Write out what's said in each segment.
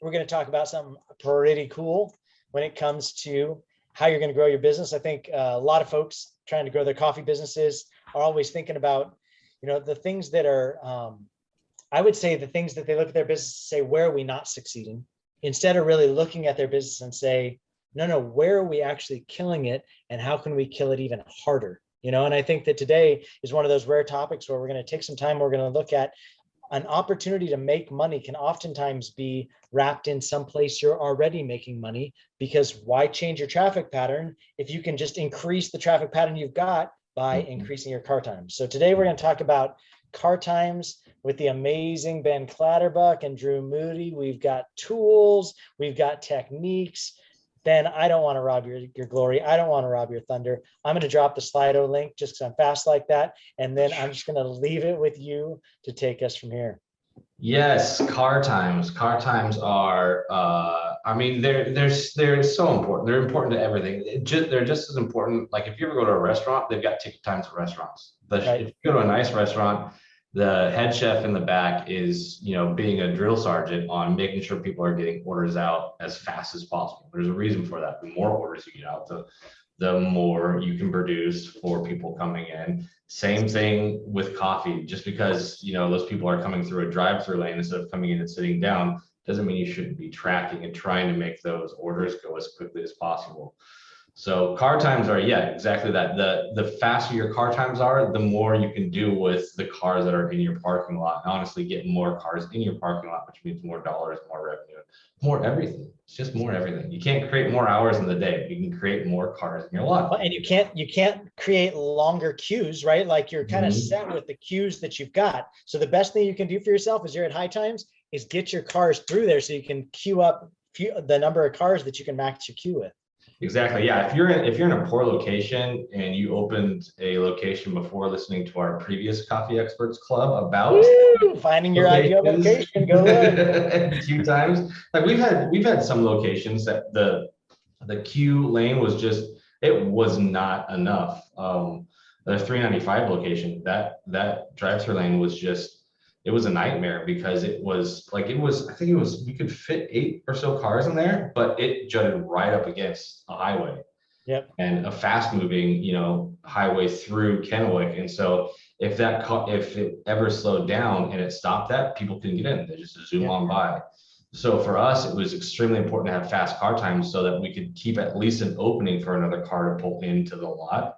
we're going to talk about something pretty cool when it comes to how you're going to grow your business. I think a lot of folks trying to grow their coffee businesses are always thinking about, the things that are, I would say the things that they look at their business and say, where are we not succeeding? Instead of really looking at their business and say, no, where are we actually killing it? And how can we kill it even harder? And I think that today is one of those rare topics where we're going to take some time. We're going to look at an opportunity to make money can oftentimes be wrapped in some place you're already making money, because why change your traffic pattern if you can just increase the traffic pattern you've got by increasing your car times? So today we're going to talk about car times with the amazing Ben Clatterbuck and Drew Moody. We've got tools, we've got techniques. Ben, I don't want to rob your glory. I don't want to rob your thunder. I'm going to drop the Slido link just because I'm fast like that. And then I'm just going to leave it with you to take us from here. Yes, car times. Car times are, they're so important. They're important to everything. They're just as important. Like if you ever go to a restaurant, they've got ticket times for restaurants. Right. If you go to a nice restaurant, the head chef in the back is, being a drill sergeant on making sure people are getting orders out as fast as possible. There's a reason for that. The more orders you get out, the more you can produce for people coming in. Same thing with coffee. Just because, those people are coming through a drive-through lane instead of coming in and sitting down, doesn't mean you shouldn't be tracking and trying to make those orders go as quickly as possible. So car times are, exactly that. The faster your car times are, the more you can do with the cars that are in your parking lot. And honestly, get more cars in your parking lot, which means more dollars, more revenue, more everything. It's just more everything. You can't create more hours in the day. You can create more cars in your lot. And you can't create longer queues, right? Like you're kind of set with the queues that you've got. So the best thing you can do for yourself as you're at high times is get your cars through there so you can queue up the number of cars that you can max your queue with. Exactly. Yeah. If you're in a poor location and you opened a location before listening to our previous Coffee Experts Club about finding your ideal location, go ahead. A few times. Like we've had some locations that the queue lane was just, it was not enough. The 395 location, that drive-through lane was just, it was a nightmare because I think we could fit 8 or so cars in there, but it jutted right up against a highway. Yep. And a fast moving, highway through Kennewick. And so if it ever slowed down and it stopped that, people couldn't get in. They just zoom on by. So for us, it was extremely important to have fast car times so that we could keep at least an opening for another car to pull into the lot.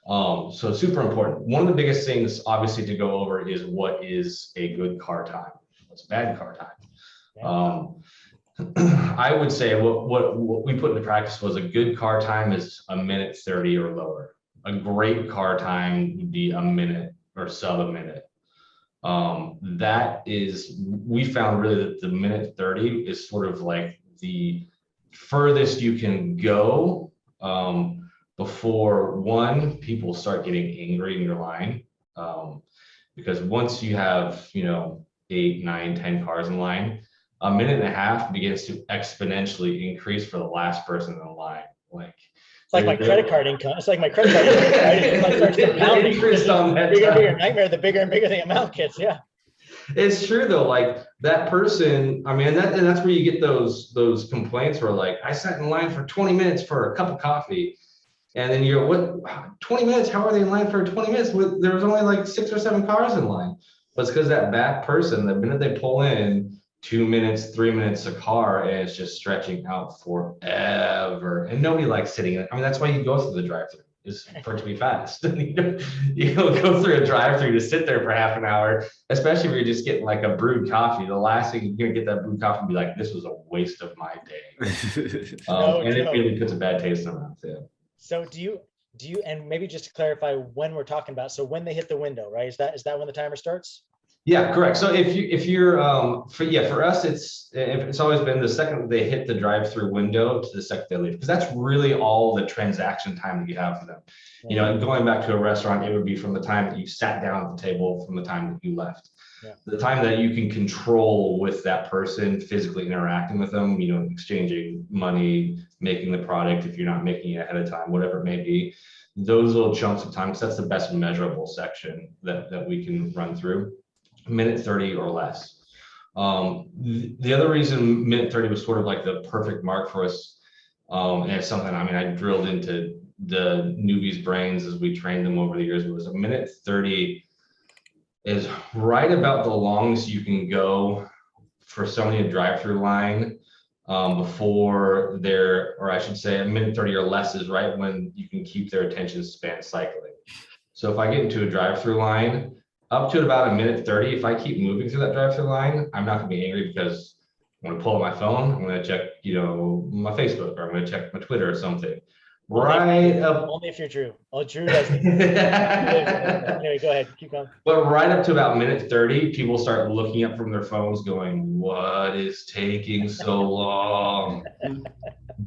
So super important. One of the biggest things obviously to go over is what is a good car time? What's a bad car time? I would say what we put into practice was a good car time is a minute 30 or lower. A great car time would be a minute or sub a minute. We found really that the minute 30 is sort of like the furthest you can go before people start getting angry in your line. Because once you have, 8, 9, 10 cars in line, a minute and a half begins to exponentially increase for the last person in the line. It's like my credit card income. It's like my credit card income. Right? It starts compounding. Bigger nightmare, the bigger and bigger the amount gets. Yeah. It's true though. Like that person, and that's where you get those complaints where like, I sat in line for 20 minutes for a cup of coffee. And then you're, what, 20 minutes? How are they in line for 20 minutes? There was only like 6 or 7 cars in line. But it's because that back person, the minute they pull in, 2 minutes, 3 minutes a car, and it's just stretching out forever. And nobody likes sitting in it. That's why you go through the drive-thru, is for it to be fast. You don't go through a drive-thru to sit there for half an hour, especially if you're just getting like a brewed coffee. The last thing you're gonna get that brewed coffee and be like, this was a waste of my day. It really puts a bad taste in my mouth. Yeah. So do you, and maybe just to clarify when we're talking about, so when they hit the window, right? Is that when the timer starts? Yeah, correct. So if you're for us, it's always been the second they hit the drive-through window to the second they leave, because that's really all the transaction time that you have for them. And going back to a restaurant, it would be from the time that you sat down at the table, from the time that you left. Yeah. The time that you can control with that person, physically interacting with them, exchanging money, making the product, if you're not making it ahead of time, whatever it may be, those little chunks of time, because that's the best measurable section that we can run through, minute 30 or less. The other reason minute 30 was sort of like the perfect mark for us, and it's something, I mean, I drilled into the newbies' brains as we trained them over the years, was a minute 30 is right about the longest you can go for somebody to drive-through line before they're, or I should say a minute 30 or less is right when you can keep their attention span cycling. So if I get into a drive-through line, up to about a minute 30, if I keep moving through that drive-through line, I'm not gonna be angry because I'm gonna pull up my phone, I'm gonna check, you know, my Facebook, or I'm gonna check my Twitter or something. Right up. Only if you're Drew. Oh, Drew does. Anyway, go ahead. Keep going. But right up to about minute 30, people start looking up from their phones going, what is taking so long?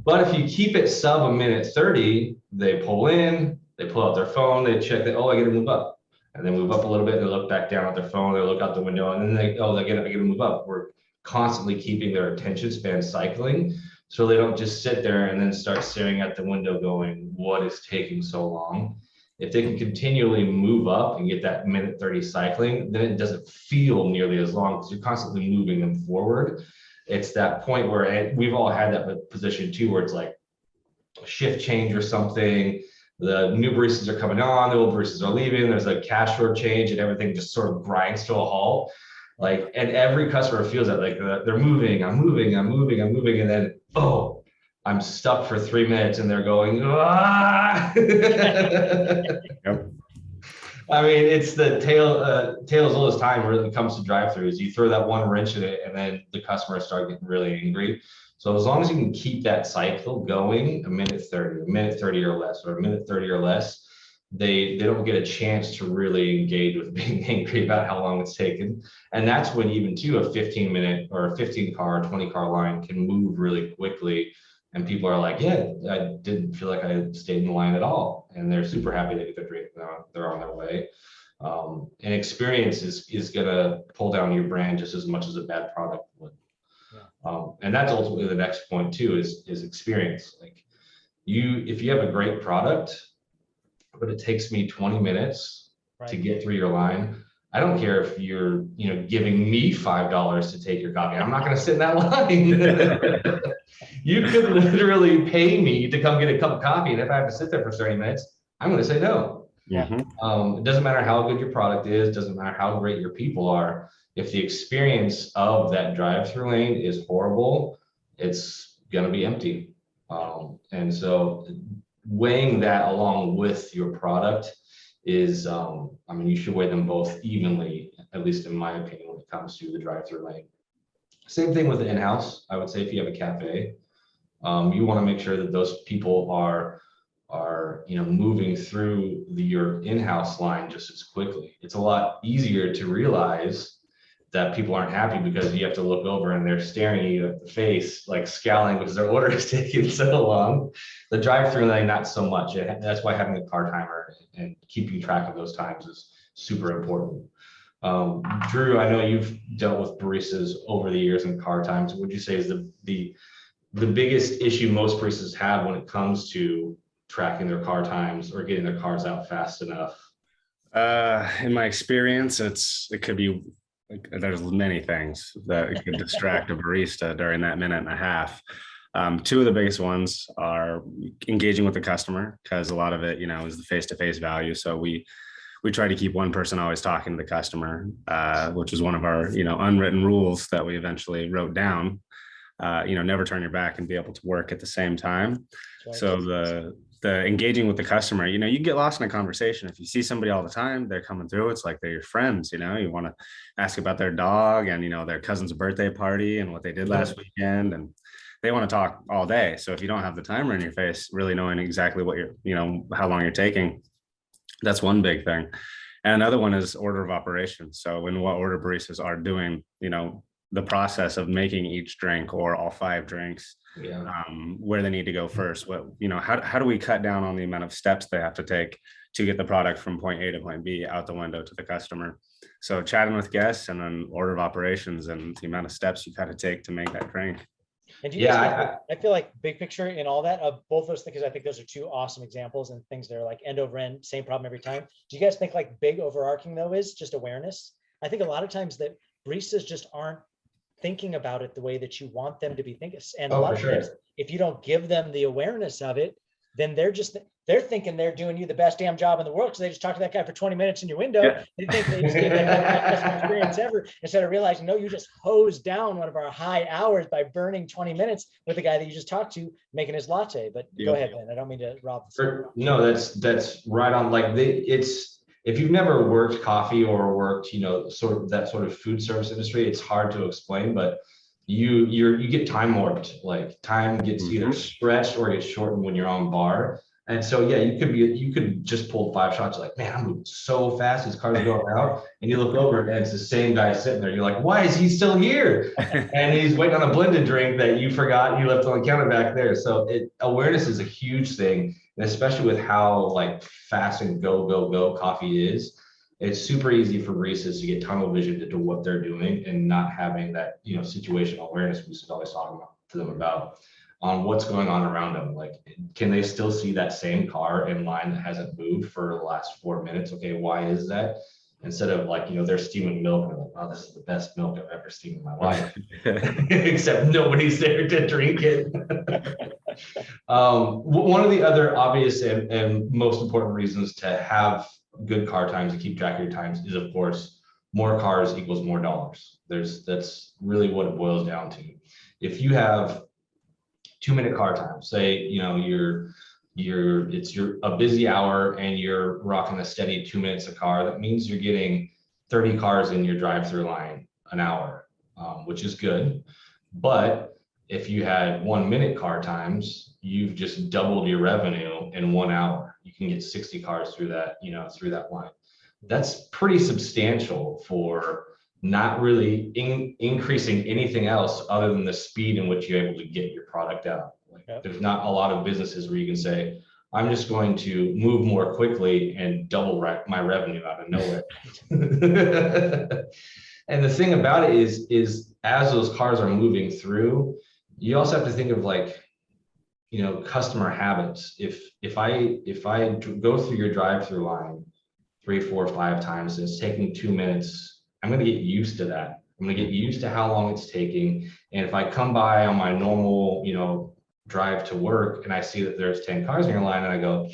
But if you keep it sub a minute 30, they pull in, they pull out their phone, they check that, oh, I get to move up. And then move up a little bit, they look back down at their phone, they look out the window, and then they, oh, I get to move up. We're constantly keeping their attention span cycling, so they don't just sit there and then start staring at the window going, what is taking so long? If they can continually move up and get that minute 30 cycling, then it doesn't feel nearly as long because you're constantly moving them forward. It's that point where we've all had that position too, where it's like a shift change or something. The new baristas are coming on, the old baristas are leaving. There's a cash flow change and everything just sort of grinds to a halt. Like, and every customer feels that, like they're moving, I'm moving, and then, oh, I'm stuck for 3 minutes and they're going, ah. Yep. I mean, it's the tale's oldest time when it comes to drive-throughs. You throw that one wrench in it and then the customers start getting really angry. So as long as you can keep that cycle going, a minute 30 or less, or a minute 30 or less, they don't get a chance to really engage with being angry about how long it's taken. And that's when even too a 15-minute or a 15 car, 20 car line can move really quickly. And people are like, yeah, I didn't feel like I stayed in the line at all. And they're super happy to get their drink. They're on their way. And experience is gonna pull down your brand just as much as a bad product would. Yeah. And that's ultimately the next point too, is experience. Like if you have a great product, but it takes me 20 minutes to get through your line, I don't care if you're, giving me $5 to take your coffee. I'm not going to sit in that line. You could literally pay me to come get a cup of coffee, and if I have to sit there for 30 minutes, I'm going to say no. It doesn't matter how good your product is, doesn't matter how great your people are. If the experience of that drive-through lane is horrible, it's going to be empty. And so weighing that along with your product is, you should weigh them both evenly, at least in my opinion, when it comes to the drive-through lane. Same thing with the in-house. I would say if you have a cafe, you want to make sure that those people are moving through your in-house line just as quickly. It's a lot easier to realize that people aren't happy because you have to look over and they're staring at you at the face, like scowling because their order is taking so long. The drive-through lane, not so much. That's why having a car timer and keeping track of those times is super important. Drew, I know you've dealt with baristas over the years in car times. What would you say is the biggest issue most baristas have when it comes to tracking their car times or getting their cars out fast enough? In my experience, it could be, there's many things that could distract a barista during that minute and a half. Two of the biggest ones are engaging with the customer, because a lot of it, is the face-to-face value. So we try to keep one person always talking to the customer, which is one of our, unwritten rules that we eventually wrote down. Never turn your back and be able to work at the same time. Right. So the engaging with the customer, you get lost in a conversation. If you see somebody all the time, they're coming through, it's like they're your friends, you want to ask about their dog and, their cousin's birthday party and what they did last weekend. And they want to talk all day. So if you don't have the timer in your face, really knowing exactly what how long you're taking, that's one big thing. And another one is order of operations. So in what order baristas are doing, the process of making each drink or all 5 drinks, where they need to go first. How do we cut down on the amount of steps they have to take to get the product from point A to point B out the window to the customer? So chatting with guests and then order of operations and the amount of steps you got to take to make that drink. And I feel like big picture in all that of both those things, I think those are 2 awesome examples and things that are like end over end, same problem every time. Do you guys think like big overarching though is just awareness? I think a lot of times that baristas just aren't thinking about it the way that you want them to be thinking. And a Oh, lot for of sure. times, if you don't give them the awareness of it, then they're thinking they're doing you the best damn job in the world because they just talked to that guy for 20 minutes in your window. Yeah. They think they just gave that guy the best customer experience ever, instead of realizing, no, you just hosed down one of our high hours by burning 20 minutes with the guy that you just talked to making his latte. But go ahead, Ben. I don't mean to rob the No, that's right on. Like it's, if you've never worked coffee or worked, sort of that sort of food service industry, it's hard to explain, but you get time warped. Like time gets either stretched or gets shortened when you're on bar. And so yeah, you could just pull 5 shots, like, man, I'm moving so fast, his car's going out, and you look over and it's the same guy sitting there. You're like, why is he still here? And he's waiting on a blended drink that you forgot you left on the counter back there. So awareness is a huge thing, and especially with how like fast and go coffee is. It's super easy for baristas to get tunnel vision into what they're doing and not having that, situational awareness we should always talk to them about on what's going on around them. Like, can they still see that same car in line that hasn't moved for the last 4 minutes? Okay, why is that? Instead of like, they're steaming milk and like, oh, this is the best milk I've ever steamed in my life, except nobody's there to drink it. One of the other obvious and most important reasons to have good car times, to keep track of your times, is of course more cars equals more dollars. That's really what it boils down to. If you have 2-minute car time, say it's a busy hour and you're rocking a steady 2 minutes a car, that means you're getting 30 cars in your drive-through line an hour, which is good. But if you had 1-minute car times, you've just doubled your revenue in 1 hour. You can get 60 cars through that, through that line. That's pretty substantial for not really increasing anything else other than the speed in which you're able to get your product out. Like, there's not a lot of businesses where you can say, I'm just going to move more quickly and double my revenue out of nowhere. And the thing about it is as those cars are moving through, you also have to think of like, customer habits. If I go through your drive-through line 3, 4, 5 times, and it's taking 2 minutes, I'm going to get used to that. I'm going to get used to how long it's taking. And if I come by on my normal, drive to work and I see that there's 10 cars in your line, and I go,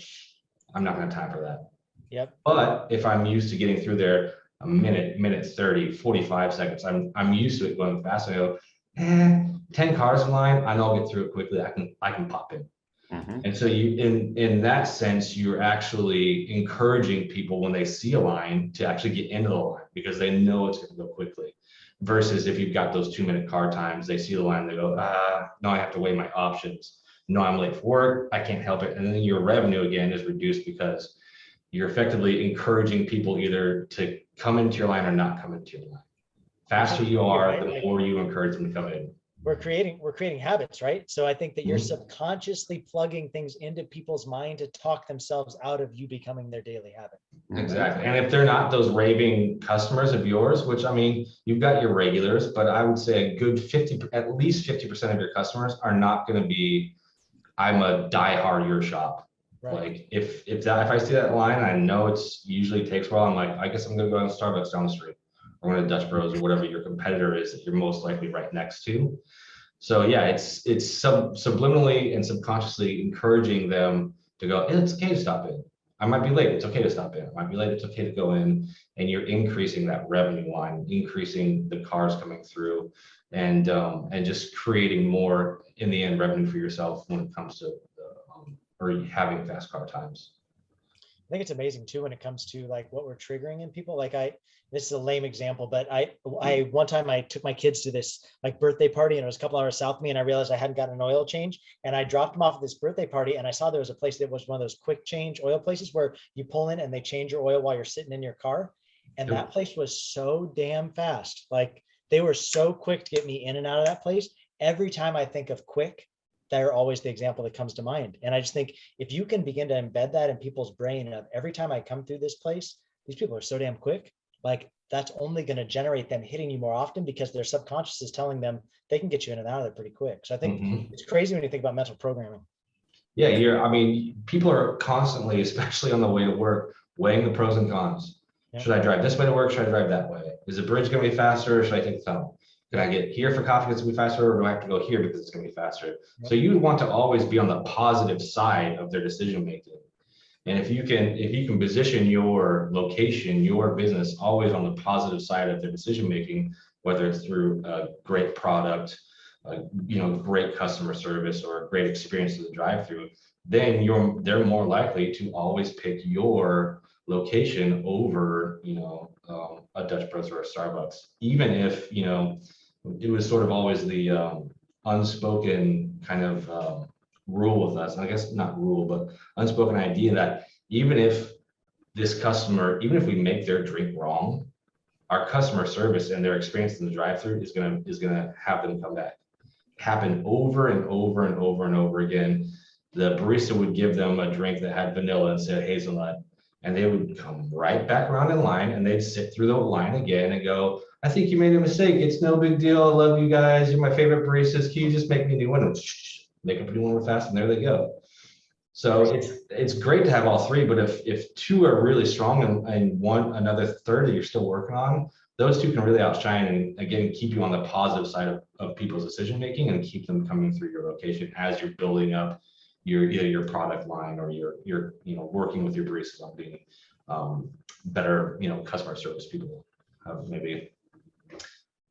I'm not going to have time for that. Yep. But if I'm used to getting through there a minute 30, 45 seconds, I'm used to it going fast. I go, 10 cars in line, I know I'll get through it quickly. I can pop in. And so in that sense, you're actually encouraging people when they see a line to actually get into the line because they know it's going to go quickly. Versus if you've got those 2-minute car times, they see the line, they go, no, I have to weigh my options. No, I'm late for work, I can't help it. And then your revenue again is reduced because you're effectively encouraging people either to come into your line or not come into your line. Faster you are, the more you encourage them to come in. We're creating habits, right? So I think that you're subconsciously plugging things into people's mind to talk themselves out of you becoming their daily habit. Exactly. And if they're not those raving customers of yours, which I mean, you've got your regulars, but I would say a good at least 50% of your customers are not going to be, I'm a diehard your shop. Right. Like if I see that line, I know it's usually takes a while. I'm like, I guess I'm going to go to Starbucks down the street, or one of the Dutch Bros, or whatever your competitor is that you're most likely right next to. So yeah, it's subliminally and subconsciously encouraging them to go, it's okay to stop in. I might be late, it's okay to stop in. I might be late, it's okay to go in. And you're increasing that revenue line, increasing the cars coming through, and just creating more in the end revenue for yourself when it comes to or having fast car times. I think it's amazing too when it comes to like what we're triggering in people. Like this is a lame example, but I one time I took my kids to this like birthday party, and it was a couple hours south of me, and I realized I hadn't gotten an oil change, and I dropped them off at this birthday party, and I saw there was a place that was one of those quick change oil places where you pull in and they change your oil while you're sitting in your car. And that place was so damn fast. Like they were so quick to get me in and out of that place. Every time I think of quick, they're always the example that comes to mind. And I just think if you can begin to embed that in people's brain of every time I come through this place, these people are so damn quick, like that's only going to generate them hitting you more often because their subconscious is telling them they can get you in and out of there pretty quick. So I think it's crazy when you think about mental programming. Yeah, I mean, people are constantly, especially on the way to work, weighing the pros and cons. Yeah. Should I drive this way to work? Should I drive that way? Is the bridge going to be faster or should I take the tunnel? Can I get here for coffee because it's gonna be faster, or do I have to go here because it's gonna be faster? So you would want to always be on the positive side of their decision making. And if you can position your location, your business always on the positive side of their decision making, whether it's through a great product, great customer service, or a great experience to the drive-through, then they're more likely to always pick your location over, a Dutch Bros or a Starbucks, even if, it was sort of always the unspoken kind of rule with us. And I guess not rule, but unspoken idea that even if this customer, even if we make their drink wrong, our customer service and their experience in the drive-through is gonna have them come back. Happen over and over and over and over again. The barista would give them a drink that had vanilla instead of hazelnut, and they would come right back around in line, and they'd sit through the line again and go, I think you made a mistake. It's no big deal. I love you guys. You're my favorite baristas. Can you just make me a new one? And make up a new one real fast, and there they go. So it's great to have all three, but if two are really strong and another third that you're still working on, those two can really outshine and again keep you on the positive side of people's decision making and keep them coming through your location as you're building up either your product line or you're working with your baristas on being better customer service people. Maybe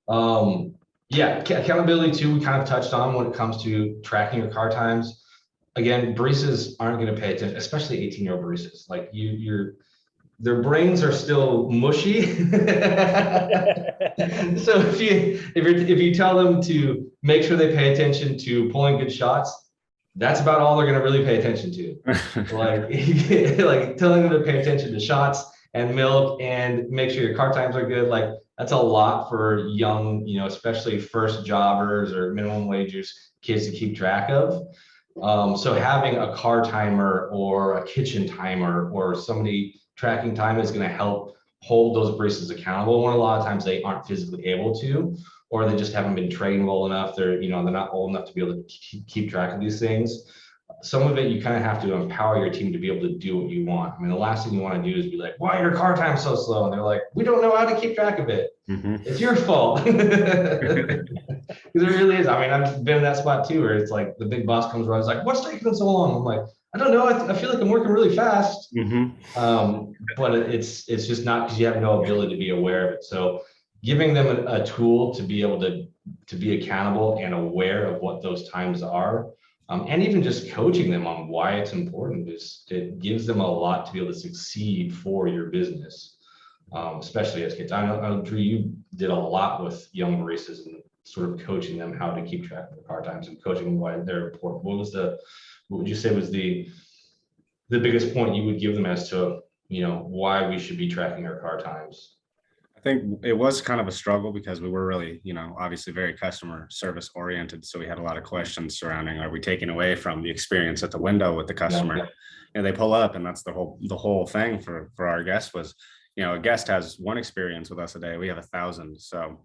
accountability too, we kind of touched on when it comes to tracking your car times. Again, baristas aren't going to pay attention, especially 18-year-old baristas. Like their brains are still mushy. So if you tell them to make sure they pay attention to pulling good shots, that's about all they're going to really pay attention to. like telling them to pay attention to shots and milk and make sure your car times are good. Like that's a lot for young, especially first jobbers or minimum wagers kids to keep track of. So having a car timer or a kitchen timer or somebody tracking time is going to help hold those baristas accountable when a lot of times they aren't physically able to, or they just haven't been trained well enough. They're not old enough to be able to keep track of these things. Some of it you kind of have to empower your team to be able to do what you want. I mean, the last thing you want to do is be like, why are your car time so slow? And they're like, we don't know how to keep track of it. Mm-hmm. It's your fault. Because it really is. I mean, I've been in that spot too, where it's like the big boss comes around, it's like, what's taking so long? I'm like, I don't know. I feel like I'm working really fast. Mm-hmm. But it's just not, because you have no ability to be aware of it. So giving them a tool to be able to be accountable and aware of what those times are, and even just coaching them on why it's important, it gives them a lot to be able to succeed for your business, especially as kids. I know, Drew, you did a lot with young baristas and sort of coaching them how to keep track of their car times and coaching them why they're important. What would you say was the biggest point you would give them as to, why we should be tracking our car times? I think it was kind of a struggle because we were really, obviously very customer service oriented. So we had a lot of questions surrounding, are we taking away from the experience at the window with the customer? Yeah. And they pull up, and that's the whole thing for our guest was, a guest has one experience with us a day. We have 1,000. So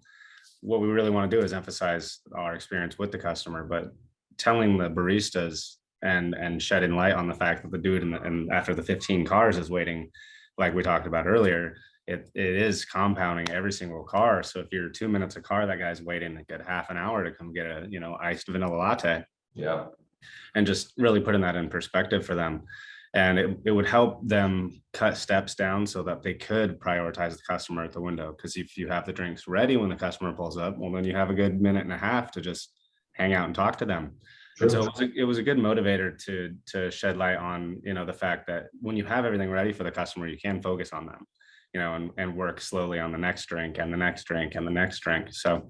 what we really want to do is emphasize our experience with the customer, but telling the baristas and shedding light on the fact that the dude and after the 15 cars is waiting, like we talked about earlier, it is compounding every single car. So if you're 2 minutes a car, that guy's waiting to get half an hour to come get a, iced vanilla latte. Yeah. And just really putting that in perspective for them. And it would help them cut steps down so that they could prioritize the customer at the window. Because if you have the drinks ready when the customer pulls up, well, then you have a good minute and a half to just hang out and talk to them. Sure. And so it was a good motivator to shed light on, the fact that when you have everything ready for the customer, you can focus on them, and work slowly on the next drink and the next drink and the next drink. So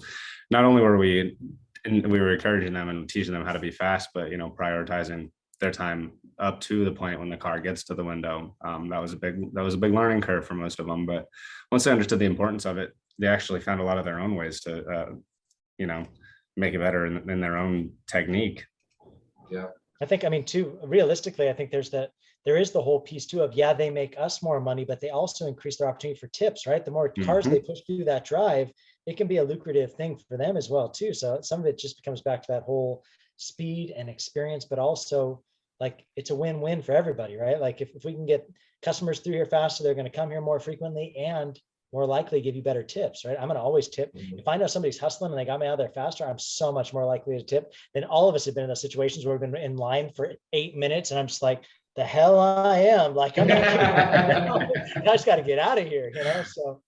not only were we encouraging them and teaching them how to be fast, but, prioritizing their time up to the point when the car gets to the window. That was a big learning curve for most of them. But once they understood the importance of it, they actually found a lot of their own ways to, make it better in their own technique. Yeah. I think, too, realistically, I think there is the whole piece too of, they make us more money, but they also increase their opportunity for tips, right? The more cars they push through that drive, it can be a lucrative thing for them as well too. So some of it just comes back to that whole speed and experience, but also like it's a win-win for everybody, right? Like if we can get customers through here faster, they're going to come here more frequently, and more likely to give you better tips, right? I'm going to always tip. If I know somebody's hustling and they got me out there faster, I'm so much more likely to tip than all of us have been in those situations where we've been in line for 8 minutes and I'm just like, the hell I am. Like, I'm not kidding. I just got to get out of here, so.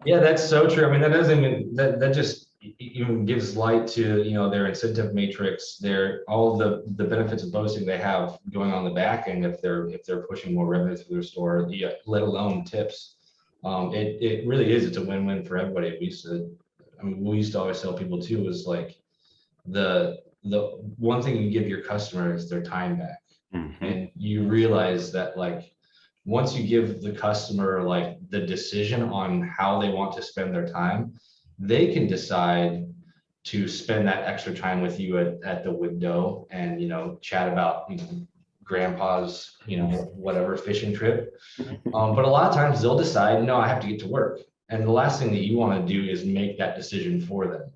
Yeah, that's so true. I mean, that doesn't even, that just even gives light to, their incentive matrix, all the benefits of boasting they have going on the back end if they're pushing more revenue through their store, let alone tips. It really is, it's a win-win for everybody. We used to always tell people too, was like the one thing you give your customer is their time back. And you realize that, like, once you give the customer like the decision on how they want to spend their time, they can decide to spend that extra time with you at the window and, chat about, grandpa's, whatever fishing trip. But a lot of times they'll decide, no, I have to get to work. And the last thing that you want to do is make that decision for them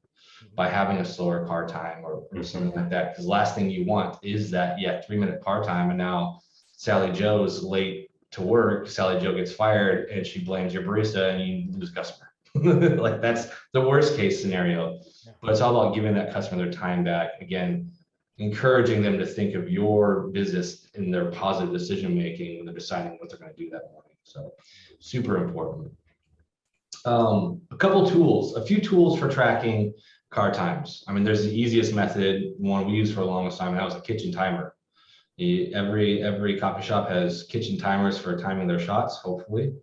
by having a slower car time or something like that. Because the last thing you want is that, 3-minute car time. And now Sally Joe's late to work, Sally Joe gets fired and she blames your barista and you lose a customer. Like, that's the worst case scenario. But it's all about giving that customer their time back. Again, encouraging them to think of your business in their positive decision making when they're deciding what they're going to do that morning. So super important. A few tools for tracking car times. I mean, there's the easiest method, one we used for the longest time, and that was a kitchen timer. Every coffee shop has kitchen timers for timing their shots. Hopefully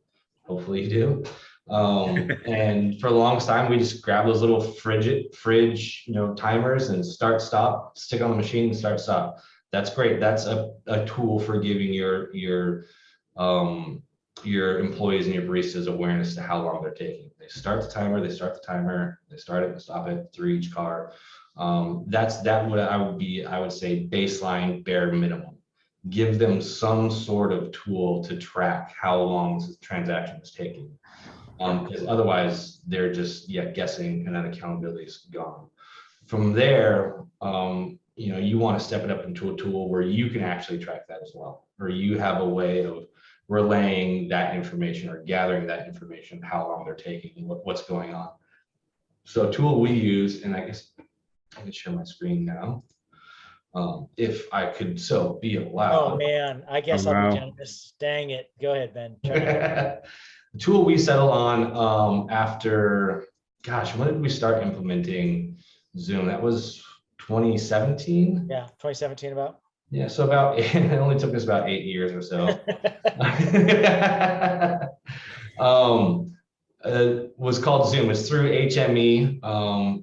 you do. And for the longest time, we just grab those little fridge, timers and start, stop, stick on the machine and start, stop. That's great. That's a tool for giving your employees and your baristas awareness to how long they're taking. They start the timer, they start it and stop it through each car. I would say baseline bare minimum. Give them some sort of tool to track how long this transaction is taking. Because otherwise they're just guessing and then accountability is gone. From there, you want to step it up into a tool where you can actually track that as well, or you have a way of relaying that information or gathering that information, how long they're taking and what's going on. So a tool we use, and I guess I can share my screen now. If I could so be allowed. Oh man, I guess I'll be generous. Dang it. Go ahead, Ben. The tool we settled on after, when did we start implementing Zoom? That was 2017. Yeah, 2017 about. Yeah, so it only took us about 8 years or so. Was called Zoom. It's through HME,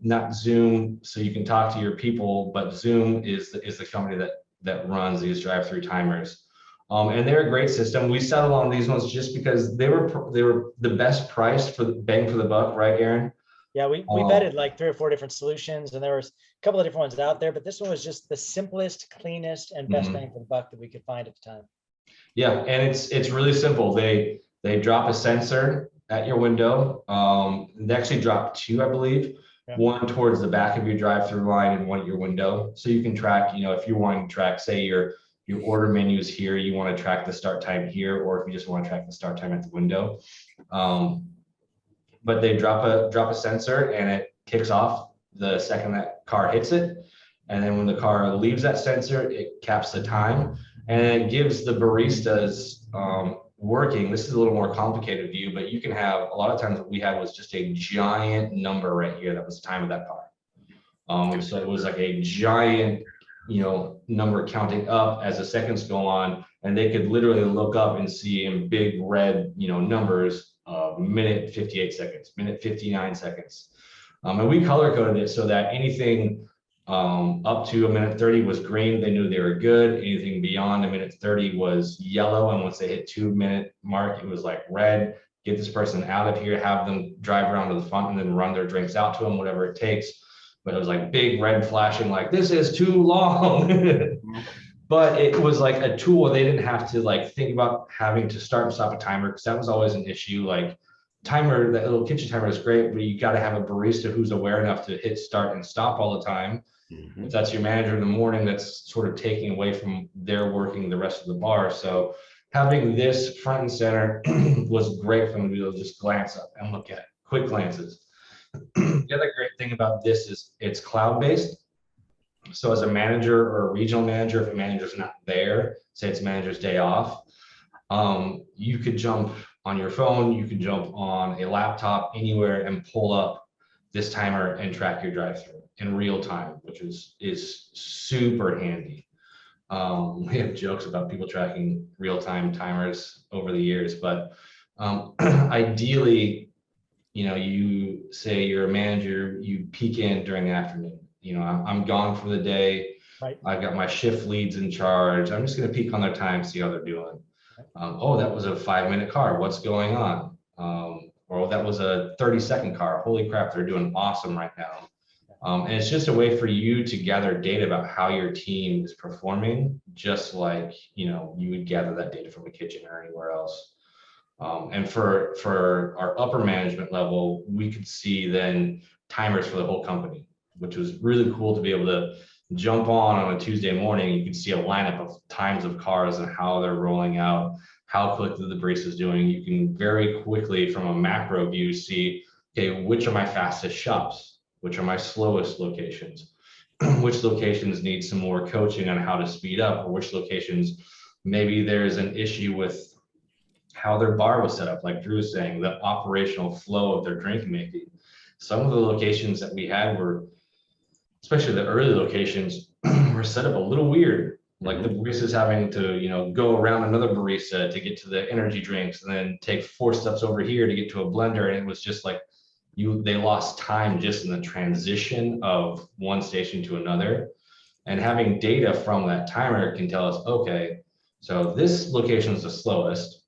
not Zoom, so you can talk to your people, but Zoom is the company that runs these drive-through timers. And they're a great system. We settled on these ones just because they were the best price for the bang for the buck, right, Aaron? Yeah, we vetted like 3 or 4 different solutions, and there was a couple of different ones out there, but this one was just the simplest, cleanest, and best bang for the buck that we could find at the time. Yeah, and it's really simple. They drop a sensor at your window. They actually drop 2, I believe. Yeah. One towards the back of your drive-through line and one at your window. So you can track, if you're wanting to track, say your order menu is here, you want to track the start time here, or if you just want to track the start time at the window. But they drop a sensor and it kicks off the second that car hits it. And then when the car leaves that sensor, it caps the time and it gives the baristas working. This is a little more complicated view, but you can have, a lot of times what we had was just a giant number right here. That was the time of that car. So it was like a giant, number counting up as the seconds go on, and they could literally look up and see in big red, numbers, minute 58 seconds, minute 59 seconds. And we color coded it so that anything up to a minute 30 was green, they knew they were good. Anything beyond a minute 30 was yellow. And once they hit 2-minute mark, it was like red. Get this person out of here, have them drive around to the front and then run their drinks out to them, whatever it takes. But it was like big red flashing, like this is too long. But it was like a tool. They didn't have to like think about having to start and stop a timer, because that was always an issue. Like timer, that little kitchen timer is great, but you got to have a barista who's aware enough to hit start and stop all the time. Mm-hmm. If that's your manager in the morning, that's sort of taking away from their working the rest of the bar. So having this front and center was great for them to be able to just glance up and look at quick glances. The other great thing about this is it's cloud-based. So as a manager or a regional manager, if a manager's not there, say it's manager's day off, you could jump on your phone, you could jump on a laptop anywhere and pull up this timer and track your drive-through in real time, which is super handy. We have jokes about people tracking real-time timers over the years, but ideally, you say you're a manager, you peek in during the afternoon. I'm gone for the day. Right. I've got my shift leads in charge. I'm just going to peek on their time, see how they're doing. Oh, that was a 5-minute car. What's going on? Or that was a 30-second car. Holy crap, they're doing awesome right now. And it's just a way for you to gather data about how your team is performing, just like, you would gather that data from a kitchen or anywhere else. And for our upper management level, we could see then timers for the whole company, which was really cool to be able to jump on a Tuesday morning. You could see a lineup of times of cars and how they're rolling out, how quickly the barista is doing. You can very quickly from a macro view see, okay, which are my fastest shops, which are my slowest locations, which locations need some more coaching on how to speed up, or which locations maybe there's an issue with how their bar was set up, like Drew was saying, the operational flow of their drink making. Some of the locations that we had were, especially the early locations, were set up a little weird. Like the baristas having to, go around another barista to get to the energy drinks, and then take 4 steps over here to get to a blender. And it was just like they lost time just in the transition of one station to another. And having data from that timer can tell us, okay, so this location is the slowest.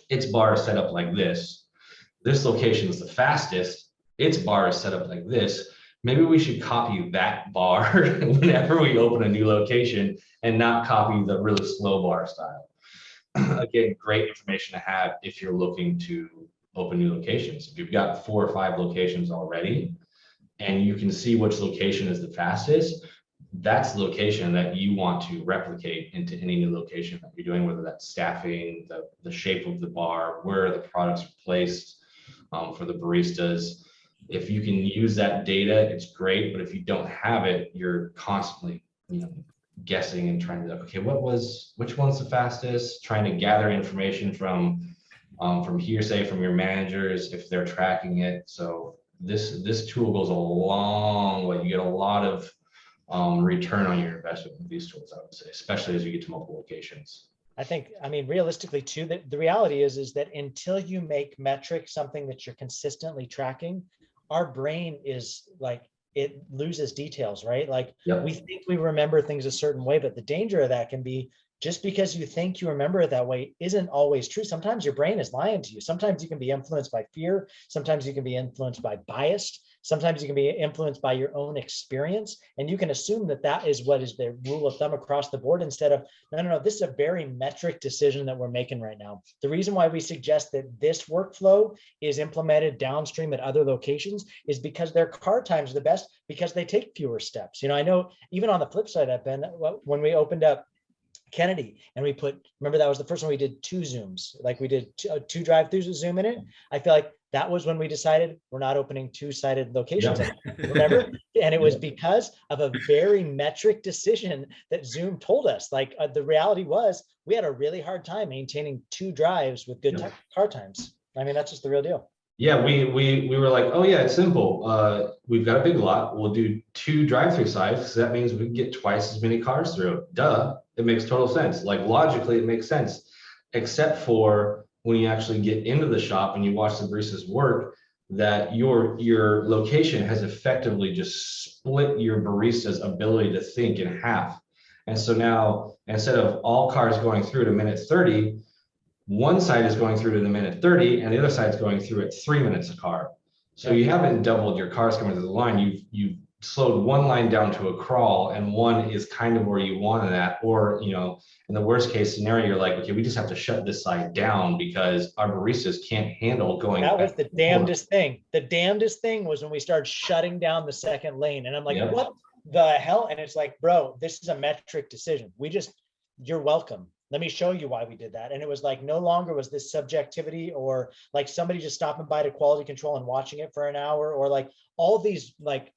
Its bar is set up like this. This location is the fastest. Its bar is set up like this. Maybe we should copy that bar whenever we open a new location and not copy the really slow bar style. Again, great information to have if you're looking to open new locations. If you've got 4 or 5 locations already and you can see which location is the fastest, that's the location that you want to replicate into any new location that you're doing, whether that's staffing, the shape of the bar, where the products are placed for the baristas. If you can use that data, it's great. But if you don't have it, you're constantly, guessing and trying to, okay, which one's the fastest? Trying to gather information from hearsay from your managers if they're tracking it. So this tool goes a long way. You get a lot of return on your investment with these tools, I would say, especially as you get to multiple locations. I mean, realistically too, the reality is that until you make metric something that you're consistently tracking, our brain is like, it loses details, right? Like we think we remember things a certain way, but the danger of that can be just because you think you remember it that way isn't always true. Sometimes your brain is lying to you. Sometimes you can be influenced by fear. Sometimes you can be influenced by bias. Sometimes you can be influenced by your own experience, and you can assume that that is what is the rule of thumb across the board instead of, no, this is a very metric decision that we're making right now. The reason why we suggest that this workflow is implemented downstream at other locations is because their car times are the best because they take fewer steps. I know even on the flip side, when we opened up Kennedy and we remember that was the first one we did 2 Zooms, like we did 2 drive-throughs with Zoom in it. I feel like that was when we decided we're not opening 2-sided locations. Remember? And it was because of a very metric decision that Zoom told us. Like the reality was we had a really hard time maintaining 2 drives with good car times. I mean, that's just the real deal. Yeah, we were like, oh yeah, it's simple. We've got a big lot. We'll do 2 drive-through sides. So that means we can get twice as many cars through. Duh. It makes total sense. Like logically, it makes sense, except for when you actually get into the shop and you watch the baristas work, that your location has effectively just split your barista's ability to think in half. And so now, instead of all cars going through at a minute 30, one side is going through to the minute 30 and the other side is going through at 3 minutes a car. So you haven't doubled your cars coming to the line. You've slowed one line down to a crawl and one is kind of where you want it at. Or, in the worst case scenario, you're like, okay, we just have to shut this side down because our baristas can't handle going. That was the damnedest thing. The damnedest thing was when we started shutting down the second lane. And I'm like, what the hell? And it's like, bro, this is a metric decision. You're welcome. let me show you why we did that. And it was like, no longer was this subjectivity or like somebody just stopping by to quality control and watching it for an hour, or like all these like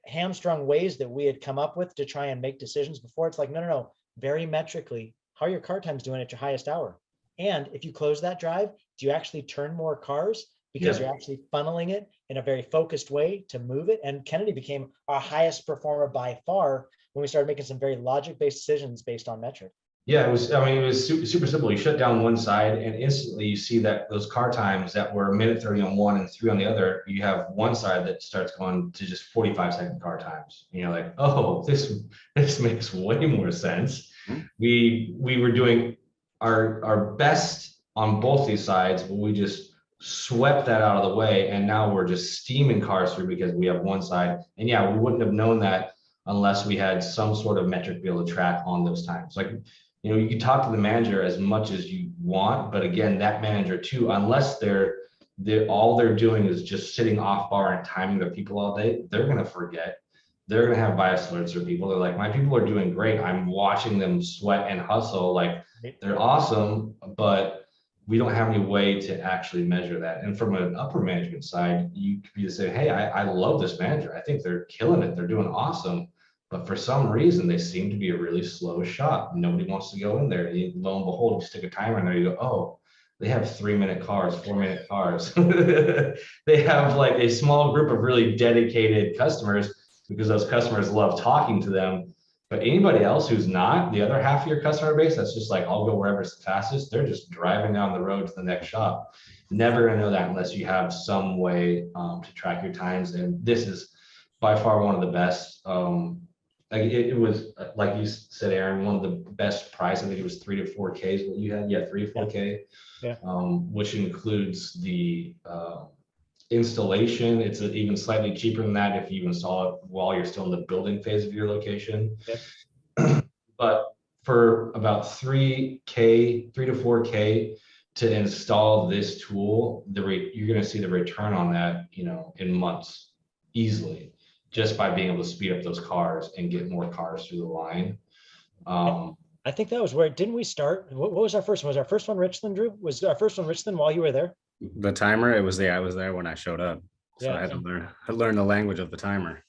hamstrung ways that we had come up with to try and make decisions before. It's like, no, very metrically, how are your car times doing at your highest hour? And if you close that drive, do you actually turn more cars? Because you're actually funneling it in a very focused way to move it. And Kennedy became our highest performer by far when we started making some very logic-based decisions based on metric. Yeah, it was, I mean, it was super simple. You shut down one side and instantly you see that those car times that were a minute 30 on one and 3 on the other, you have one side that starts going to just 45-second car times. And you're like, oh, this makes way more sense. We were doing our best on both these sides, but we just swept that out of the way. And now we're just steaming cars through because we have one side. And yeah, we wouldn't have known that unless we had some sort of metric to be able to track on those times. Like, you know, you can talk to the manager as much as you want, but again, that manager too, unless they're all they're doing is just sitting off bar and timing their people all day, they're going to forget. They're going to have bias alerts for people. They're like, my people are doing great. I'm watching them sweat and hustle. Like, they're awesome, but we don't have any way to actually measure that. And from an upper management side, you could be to say, hey, I love this manager. I think they're killing it. They're doing awesome. But for some reason, they seem to be a really slow shop. Nobody wants to go in there. Lo and behold, you stick a timer in there, you go, oh, they have 3-minute cars, 4-minute cars. They have like a small group of really dedicated customers because those customers love talking to them. But anybody else who's not, the other half of your customer base, that's just like, I'll go wherever's the fastest. They're just driving down the road to the next shop. Never gonna know that unless you have some way to track your times. And this is by far one of the best. Like it was, like you said, Aaron, one of the best price. I think it was 3 to 4K is what you had. Yeah, 3 to 4K. Yeah. Which includes the installation. It's even slightly cheaper than that if you install it while you're still in the building phase of your location. Yeah. But for about 3 to 4K to install this tool, you're going to see the return on that, you know, in months easily, just by being able to speed up those cars and get more cars through the line. I think that was where, didn't we start? What was our first one? Was our first one Richland, Drew? Was our first one Richland while you were there? The timer, I was there when I showed up. So Yeah. I had to learn the language of the timer.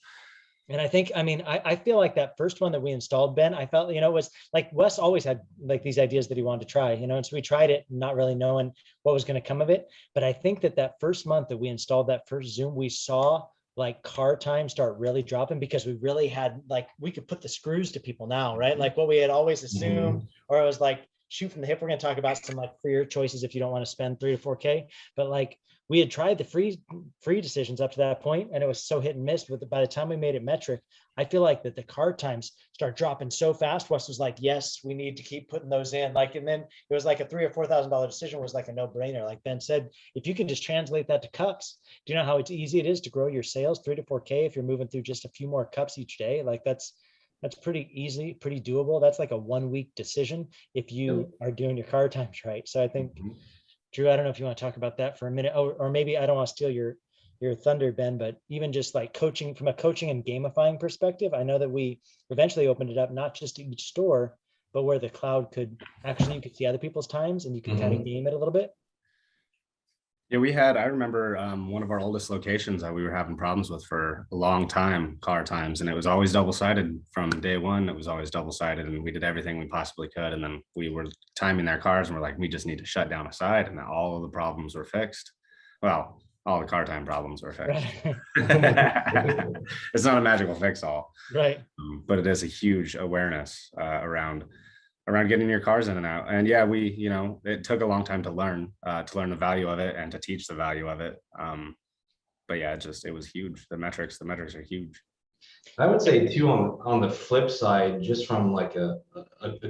And I think, I mean, I feel like that first one that we installed, Ben, I felt, you know, was like Wes always had like these ideas that he wanted to try, you know, and so we tried it, not really knowing what was going to come of it. But I think that first month that we installed that first Zoom, we saw like car time start really dropping because we really had like, we could put the screws to people now, right? Like what we had always assumed, or it was like shoot from the hip. We're going to talk about some like freer choices if you don't want to spend 3 to 4K, but like we had tried the free decisions up to that point and it was so hit and miss. But by the time we made it metric, I feel like that the car times start dropping so fast. Wes was like, yes, we need to keep putting those in. Like, and then it was like a $3,000 or $4,000 decision was like a no brainer. Like Ben said, if you can just translate that to cups, do you know how it's easy it is to grow your sales 3 to 4K if you're moving through just a few more cups each day? Like that's pretty easy, pretty doable. That's like a 1-week decision if you are doing your car times right. So I think, Drew, I don't know if you want to talk about that for a minute, or maybe I don't want to steal your thunder, Ben, but even just like coaching from a coaching and gamifying perspective, I know that we eventually opened it up, not just to each store, but where the cloud could actually, you could see other people's times and you could kind of game it a little bit. Yeah, I remember one of our oldest locations that we were having problems with for a long time, car times, and it was always double-sided from day one. It was always double-sided and we did everything we possibly could. And then we were timing their cars and we're like, we just need to shut down a side, and all of the problems were fixed. Well, all the car time problems were fixed. It's not a magical fix all, right? But it is a huge awareness around getting your cars in and out. And yeah, it took a long time to learn the value of it and to teach the value of it. But yeah, it was huge. The metrics are huge. I would say too, on the flip side, just from like a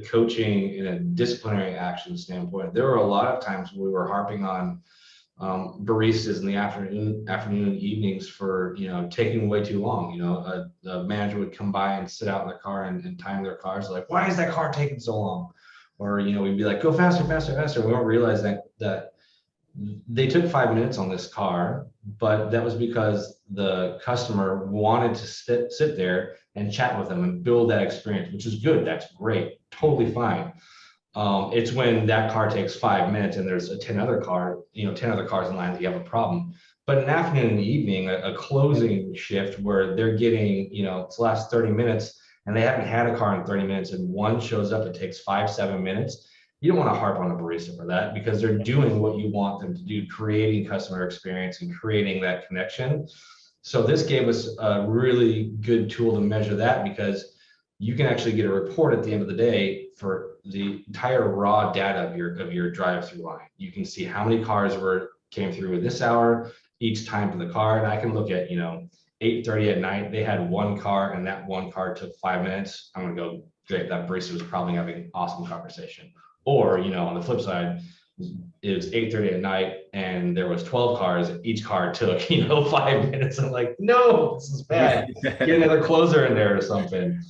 coaching and a disciplinary action standpoint, there were a lot of times we were harping on baristas in the afternoon and evenings for, you know, taking way too long. You know, a manager would come by and sit out in the car and time their cars. Like, why is that car taking so long? Or, you know, we'd be like, go faster, faster, faster. We don't realize that they took 5 minutes on this car, but that was because the customer wanted to sit there and chat with them and build that experience, which is good. That's great. Totally fine. It's when that car takes 5 minutes and there's 10 other cars in line that you have a problem. But an afternoon and evening, a closing shift where they're getting, it's the last 30 minutes and they haven't had a car in 30 minutes and one shows up, it takes 5-7 minutes. You don't want to harp on a barista for that because they're doing what you want them to do, creating customer experience and creating that connection. So this gave us a really good tool to measure that, because you can actually get a report at the end of the day for the entire raw data of your drive-through line. You can see how many cars came through at this hour, each time for the car. And I can look at, 8:30 at night, they had one car and that one car took 5 minutes. I'm gonna go, great, that barista was probably having an awesome conversation. Or, on the flip side, it was 8:30 at night and there was 12 cars. Each car took, 5 minutes. I'm like, no, this is bad. Get another closer in there or something.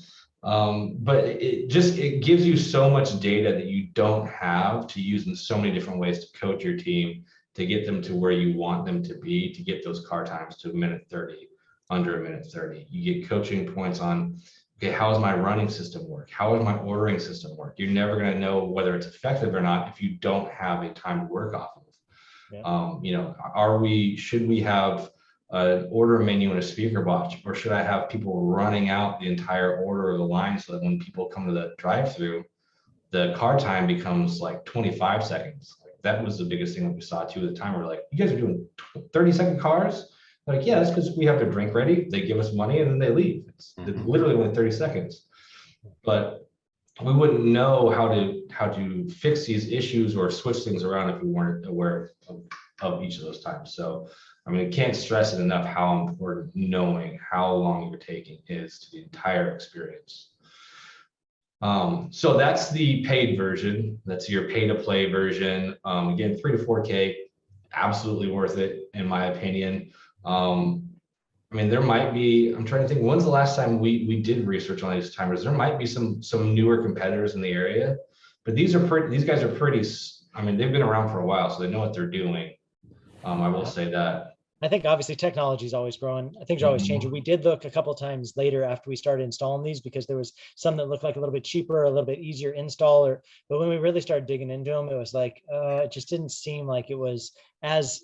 But it gives you so much data that you don't have to use in so many different ways to coach your team, to get them to where you want them to be, to get those car times to 1:30, under 1:30. You get coaching points on, okay, how does my running system work? How does my ordering system work? You're never going to know whether it's effective or not if you don't have a time to work off of. Yeah. Should we have an order menu and a speaker box, or should I have people running out the entire order of the line so that when people come to the drive-through, the car time becomes like 25 seconds? Like, that was the biggest thing that we saw too at the time. We're like, you guys are doing 30-second cars? Like, yeah, that's because we have their drink ready. They give us money and then they leave. It's literally only 30 seconds. But we wouldn't know how to fix these issues or switch things around if we weren't aware of each of those times. So, I can't stress it enough how important knowing how long you're taking is to the entire experience. So that's the paid version. That's your pay to play version. Again, 3 to 4K, absolutely worth it in my opinion. There might be, I'm trying to think, when's the last time we did research on these timers? There might be some newer competitors in the area, but these guys are pretty, they've been around for a while, so they know what they're doing. I will say that. I think obviously technology is always growing. Things are always changing. We did look a couple of times later after we started installing these, because there was some that looked like a little bit cheaper, a little bit easier install, but when we really started digging into them, it was like, it just didn't seem like it was as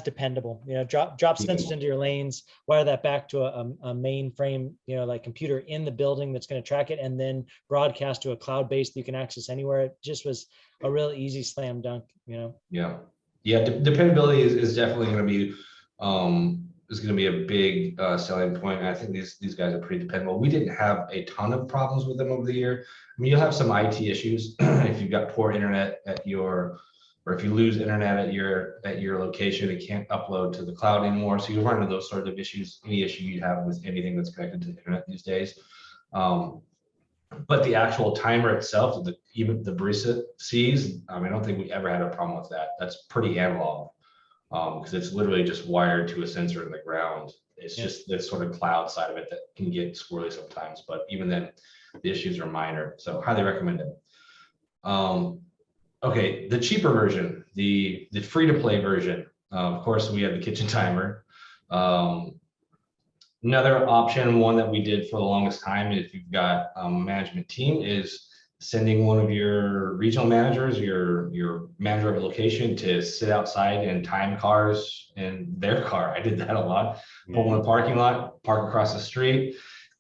dependable. Drop sensors into your lanes, wire that back to a mainframe, like computer in the building that's going to track it, and then broadcast to a cloud-based that you can access anywhere. It just was a real easy slam dunk. Yeah. Dependability is definitely going to be a big selling point. And I think these guys are pretty dependable. We didn't have a ton of problems with them over the year. You'll have some IT issues if you've got poor internet or if you lose internet at your location, it can't upload to the cloud anymore. So you run into those sort of issues, any issue you have with anything that's connected to the internet these days. But the actual timer itself, even the barista sees, I don't think we ever had a problem with that. That's pretty analog. Because it's literally just wired to a sensor in the ground. It's just this sort of cloud side of it that can get squirrely sometimes, but even then the issues are minor. So highly recommend it. Okay, the cheaper version, the free-to-play version. Of course, we have the kitchen timer. Another option, one that we did for the longest time, if you've got a management team, is sending one of your regional managers, your manager of a location, to sit outside and time cars in their car. I did that a lot. Pull in the parking lot, park across the street,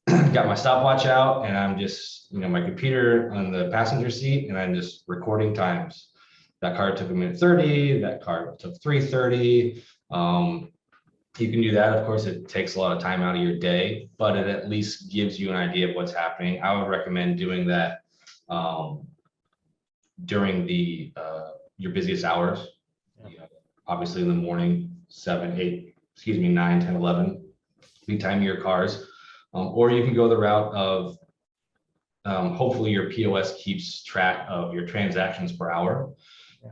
got my stopwatch out, and I'm just, my computer on the passenger seat, and I'm just recording times. That car took 1:30, that car took 3:30. You can do that. Of course, it takes a lot of time out of your day, but it at least gives you an idea of what's happening. I would recommend doing that during your busiest hours. Obviously in the morning, 9, 10, 11, you time your cars, or you can go the route of hopefully your POS keeps track of your transactions per hour.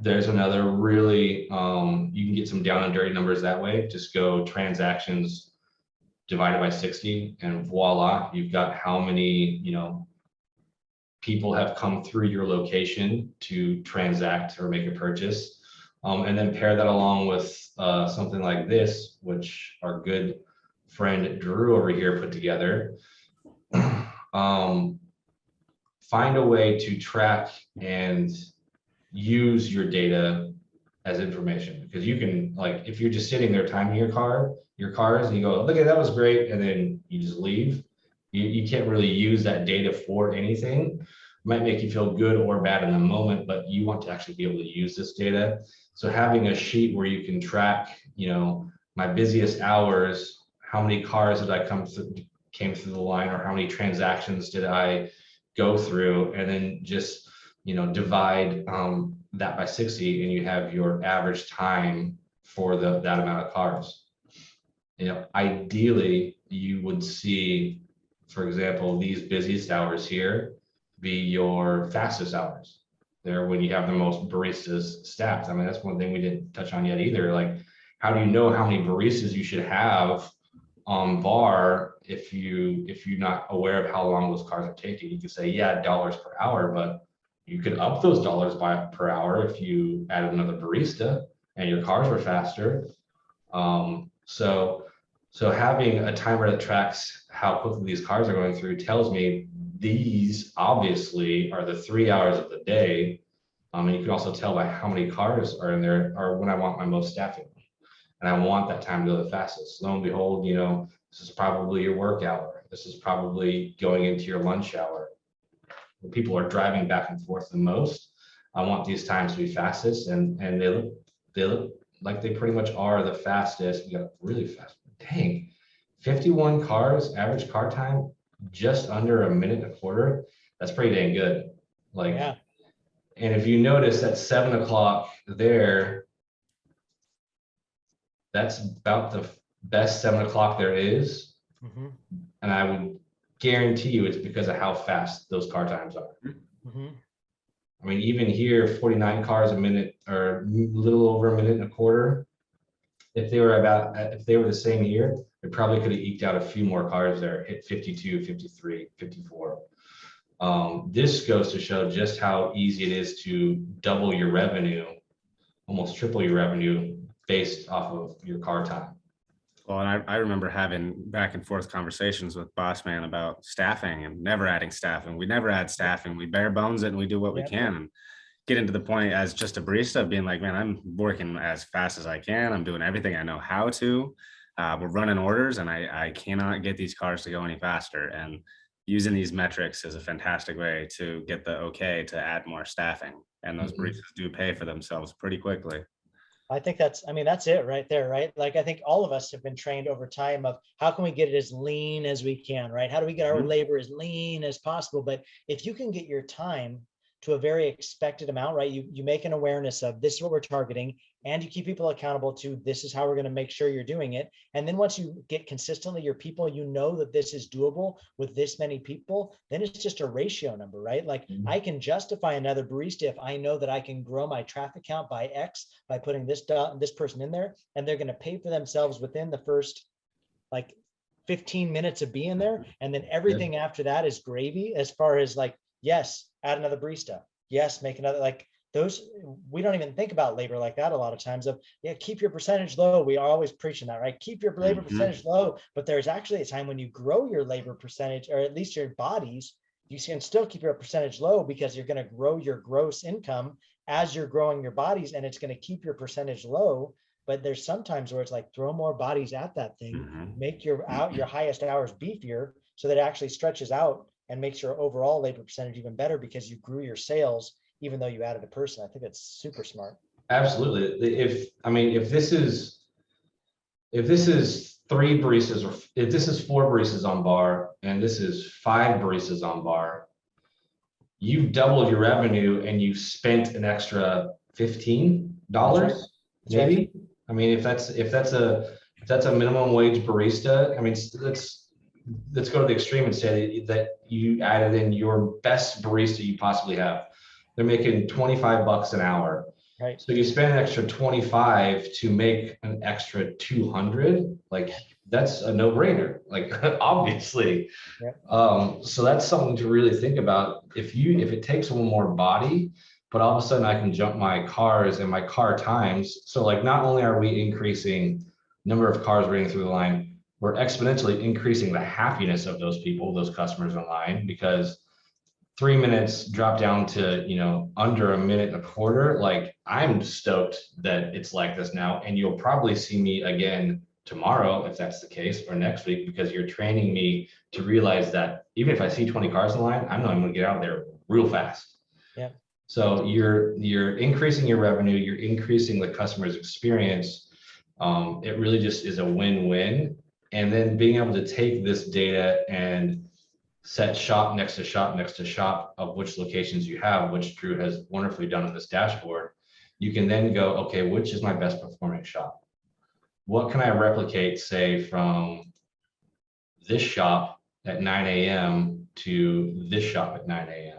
There's another really, you can get some down and dirty numbers that way. Just go transactions divided by 60, and voila, you've got how many, people have come through your location to transact or make a purchase. And then pair that along with something like this, which our good friend Drew over here put together. find a way to track and use your data as information, because you can, like, if you're just sitting there timing your cars, and you go, look at that was great, and then you just leave, you can't really use that data for anything. It might make you feel good or bad in the moment, but you want to actually be able to use this data. So having a sheet where you can track, my busiest hours, how many cars did I came through the line, or how many transactions did I go through, and then just divide that by 60, and you have your average time for that amount of cars. Ideally you would see, for example, these busiest hours here be your fastest hours. They're when you have the most baristas staffed. I mean, that's one thing we didn't touch on yet either. Like, how do you know how many baristas you should have on bar if you're not aware of how long those cars are taking? You could say, yeah, dollars per hour, but you could up those dollars per hour if you added another barista and your cars were faster. So having a timer that tracks how quickly these cars are going through tells me these obviously are the 3 hours of the day. And you can also tell by how many cars are in there, or when I want my most staffing. And I want that time to go the fastest. Lo and behold, this is probably your work hour. This is probably going into your lunch hour. When people are driving back and forth the most, I want these times to be fastest, and they look like they pretty much are the fastest. We got really fast. Dang, 51 cars, average car time, just under 1.25 minutes. That's pretty dang good. Like, yeah. And if you notice that 7 o'clock there, that's about the best 7 o'clock there is. Mm-hmm. And I would guarantee you it's because of how fast those car times are. Mm-hmm. I mean, even here, 49 cars a minute, or a little over 1.25 minutes. If they were the same here, they probably could have eked out a few more cars there, hit 52, 53, 54. This goes to show just how easy it is to double your revenue, almost triple your revenue based off of your car time. Well, and I remember having back and forth conversations with Boss Man about staffing and never adding staffing. We never add staffing. We bare bones it and we do what we can. And getting to the point as just a barista being like, man, I'm working as fast as I can. I'm doing everything I know how to. We're running orders, and I cannot get these cars to go any faster. And using these metrics is a fantastic way to get the okay to add more staffing. And those baristas do pay for themselves pretty quickly. I think that's it right there, right? Like, I think all of us have been trained over time of how can we get it as lean as we can, right? How do we get our labor as lean as possible? But if you can get your time to a very expected amount, right? You make an awareness of this is what we're targeting, and you keep people accountable to this is how we're going to make sure you're doing it. And then once you get consistently your people, that this is doable with this many people, then it's just a ratio number, right? Like, I can justify another barista if I know that I can grow my traffic count by X by putting this person in there, and they're going to pay for themselves within the first 15 minutes of being there. And then everything after that is gravy, as far as yes, add another barista. Yes, make another, those, we don't even think about labor like that a lot of times keep your percentage low. We are always preaching that, right? Keep your labor percentage low, but there's actually a time when you grow your labor percentage, or at least your bodies, you can still keep your percentage low because you're going to grow your gross income as you're growing your bodies, and it's going to keep your percentage low. But there's sometimes where it's throw more bodies at that thing, make your highest hours beefier so that it actually stretches out and makes your overall labor percentage even better because you grew your sales even though you added a person. I think that's super smart. Absolutely. If this is 3 baristas, or if this is 4 baristas on bar and this is 5 baristas on bar, you've doubled your revenue and you've spent an extra $15 maybe. Right. If that's a minimum wage barista, let's go to the extreme and say that you added in your best barista you possibly have. They're making $25 an hour. Right. So you spend an extra 25 to make an extra 200. That's a no-brainer. Obviously. Yep. So that's something to really think about. If it takes one more body, but all of a sudden I can jump my cars and my car times. So not only are we increasing number of cars running through the line, we're exponentially increasing the happiness of those people, those customers online, because 3 minutes drop down to, under a minute and a quarter, like I'm stoked that it's like this now. And you'll probably see me again tomorrow, if that's the case, or next week, because you're training me to realize that even if I see 20 cars in line, I know I'm going to get out there real fast. Yeah. So you're increasing your revenue, you're increasing the customer's experience. It really just is a win-win. And then being able to take this data and set shop next to shop next to shop of which locations you have, which Drew has wonderfully done on this dashboard, you can then go, okay, which is my best performing shop? What can I replicate, say, from this shop at 9 a.m. to this shop at 9 a.m.?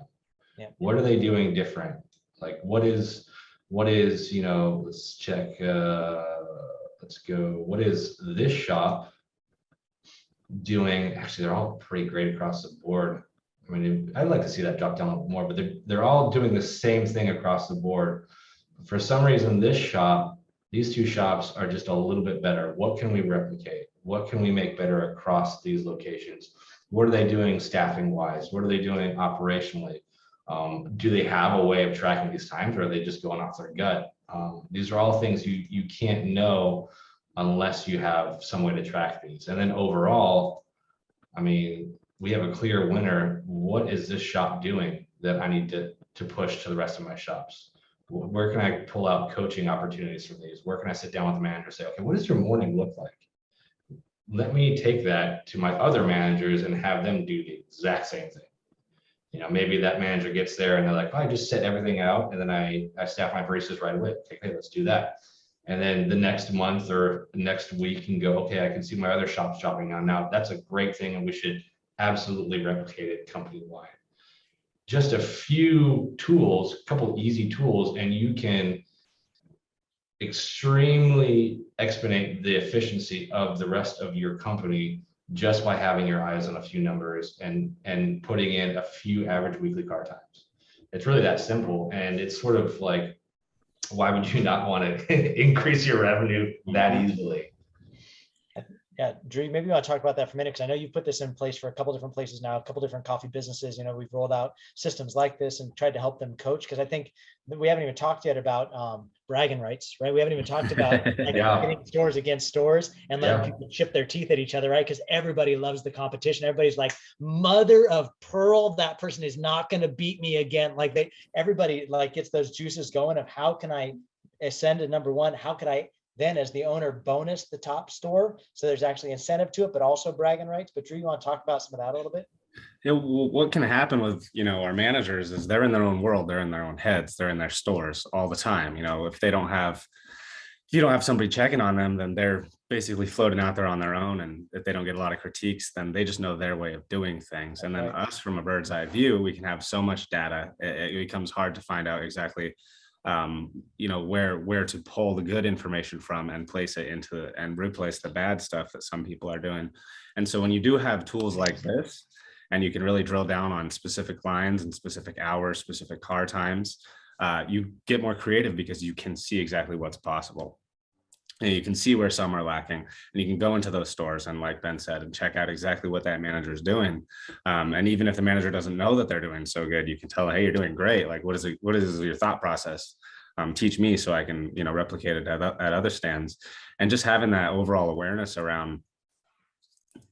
Yeah. What are they doing different? Like what is, let's check, let's go. What is this shop doing? Actually, they're all pretty great across the board. I mean, I'd like to see that drop down a little more, but they're all doing the same thing across the board. For some reason, this shop, these two shops are just a little bit better. What can we replicate? What can we make better across these locations? What are they doing staffing wise? What are they doing operationally? Do they have a way of tracking these times, or are they just going off their gut? These are all things you can't know unless you have some way to track these. And then overall, I mean, we have a clear winner. What is this shop doing that I need to push to the rest of my shops? Where can I pull out coaching opportunities from these? Where can I sit down with the manager and say, okay, what does your morning look like? Let me take that to my other managers and have them do the exact same thing. Maybe that manager gets there and they're like, oh, I just set everything out and then I staff my baristas right away. Okay, let's do that. And then the next month or next week can go, okay, I can see my other shops shopping now. Now that's a great thing, and we should absolutely replicate it company-wide. Just a few tools, a couple easy tools, and you can extremely expedite the efficiency of the rest of your company just by having your eyes on a few numbers and putting in a few average weekly car times. It's really that simple, and it's sort of like, why would you not want to increase your revenue that easily? Yeah, Drew, maybe you want to talk about that for a minute, because I know you've put this in place for a couple different places now, a couple different coffee businesses. We've rolled out systems like this and tried to help them coach, because I think that we haven't even talked yet about bragging rights, right? We haven't even talked about like getting stores against stores and letting people chip their teeth at each other, right? Because everybody loves the competition. Everybody's like, mother of pearl, that person is not going to beat me again. Like everybody like gets those juices going of how can I ascend to number one? How could I then as the owner bonus the top store? So there's actually incentive to it, but also bragging rights. But Drew, you want to talk about some of that a little bit? Yeah, what can happen with our managers is they're in their own world, they're in their own heads, they're in their stores all the time. If you don't have somebody checking on them, then they're basically floating out there on their own. And if they don't get a lot of critiques, then they just know their way of doing things. And then us, from a bird's eye view, we can have so much data, it becomes hard to find out exactly where to pull the good information from and place it into and replace the bad stuff that some people are doing. And so when you do have tools like this, and you can really drill down on specific lines and specific hours, specific car times, you get more creative because you can see exactly what's possible. And you can see where some are lacking, and you can go into those stores and, like Ben said, and check out exactly what that manager is doing. And even if the manager doesn't know that they're doing so good, you can tell, hey, you're doing great. Like, what is your thought process? Teach me so I can, replicate it at other stands. And just having that overall awareness around,